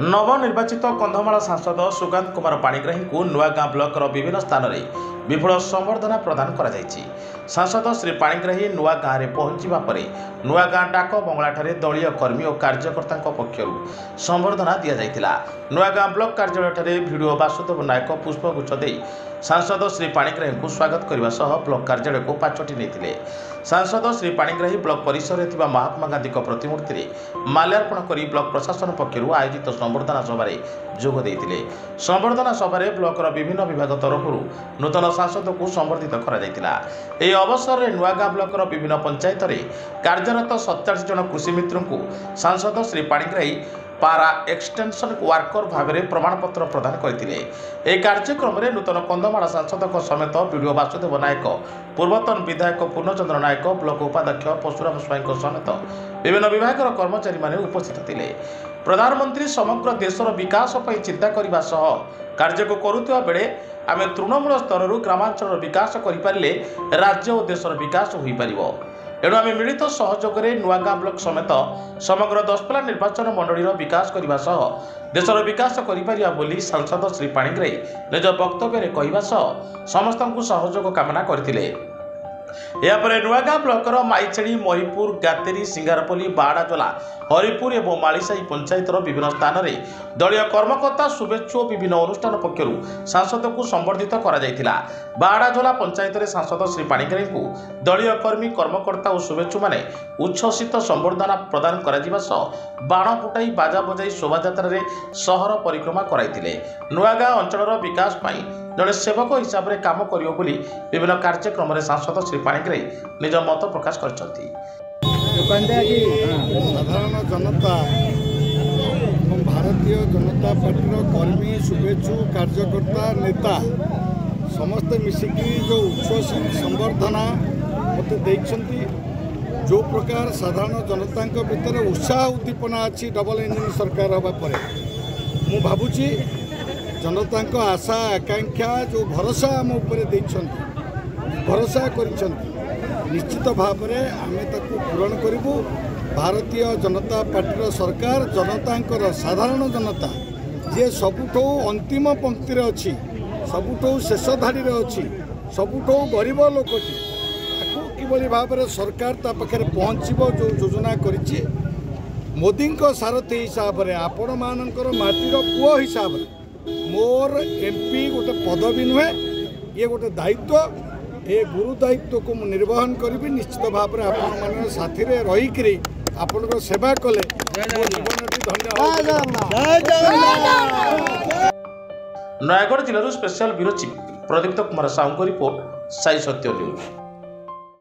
नवनिर्वाचित कंधमाल सांसद सुकांत कुमार पाणिग्राही को नुआगाँ ब्लॉकर विभिन्न स्थान में विपुल संबर्धना प्रदान करा जायछि। सांसद श्री पाणिग्राही नुआगाँ में पहुंचवा पर नुआगाँ डाक बंगलाठारे दलीय कर्मी और कार्यकर्ता पक्षर संबर्धना दि जाइतिला। नुआगाँ ब्लॉक कार्यालय भिडियो वासुदेव नायक पुष्पगुच्छ दे सांसद श्री पाणिग्राही को स्वागत करने सह ब्लॉक कार्यालय को पाचटी नहीं। सांसद श्री पाणिग्राही ब्लॉक परिसर में महात्मा गांधी प्रतिमूर्ति में माल्यार्पण कर ब्लॉक प्रशासन पक्षर आयोजित संबर्धना सभारे जोग देइतिले। संबर्धना सभारे ब्लॉकर विभिन्न विभाग तरफ नूतन सांसद को संबर्धित करा जायतिला। एही अवसर में नुआगाँ ब्लॉकर विभिन्न पंचायत में कार्यरत 47 जन कृषि मित्र को सांसद श्री पाणिग्राही पारा एक्सटेंशन वर्कर भाव में प्रमाणपत्र प्रदान करते। कार्यक्रम में नूतन कंधमाल सांसद समेत वीडियो वासुदेव नायक, पूर्वतन विधायक पूर्णचंद्र नायक, ब्लॉक उपाध्यक्ष परशुराम स्वाई समेत विभिन्न विभाग कर्मचारी माने उपस्थित थिले। प्रधानमंत्री समग्र देशर विकास पर चिंता करने सह कार्य करुवा बेले आमे तृणमूल स्तर ग्रामांचल विकास करें राज्य और देशर विकास हो पारिबो। एणु आम मिलित सहयोग में नुआगाँ ब्लॉक समेत समग्र दशपल्ला निर्वाचन मंडल विकास करने सह देशर विकास करी सांसद श्री पाणिग्राही निज वक्तव्य में कहवा सह समस्त सहयोग कामना करथिले। यापर नुआगाँ ब्लॉकर माईछेड़ी, महिपुर, गातेरी, सिंगारपल्ली, बाड़ाजोला, हरिपुर और मालीसाही पंचायतर विभिन्न स्थान में दलीय कर्मकर्ता, शुभेच्छु और विभिन्न अनुष्ठान पक्षर सांसद को संबर्धित करा जायतिला। बाड़ाजोला पंचायत में सांसद श्री पाणिग्राही को दलीय कर्मी, कर्मकर्ता और शुभेच्छु माने उच्छ्वसित संबर्धना प्रदान करा सह बाण फुटाई बाजा बजाई शोभायात्रा रे सहर परिक्रमा कराइतिले। नुआगाँ अंचल विकास पाई जड़े सेवक हिसाब से काम करियो बोली विभिन्न कार्यक्रम में सांसद श्री पाणिग्राही निज मत प्रकाश करछंती। साधारण जनता भारतीय जनता पार्टी कर्मी, शुभेच्छु, कार्यकर्ता, नेता समस्त मिसिकी जो उच्छ्वसित संबर्धना मत देइछंती, जो प्रकार साधारण जनता भितर उत्साह उद्दीपना अच्छी डबल इंजिन सरकार हवा पर मु भावुची जनता आशा आकांक्षा जो भरोसा आम उपर भरोसा करिछंती निश्चित भाव में आमे ताकू पूरण करूँ। भारतीय जनता पार्टी सरकार जनता साधारण जनता जे सबुठो अंतिम पंक्ति अच्छी, सबुठो शेष धाड़ी अच्छी, सबुठो गरीब लोकटी किभली भाव में सरकार ता पाखे पहुँचब जो योजना करिछि मोदी सारथी हिसाब से आपण मानकर माटीर पुओ हिसाब से मोर एमपी गोटे पदवी नुहे, ये गोटे दायित्व, ए गुरु दायित्व को निर्वहन करी निश्चित भाव में आपण साथी रही आपण सेवा कले धन्यवाद। नयागढ़ जिलूर स्पेशल ब्यूरो चीफ प्रदीप्त कुमार साहू रिपोर्ट साई सत्य न्यूज।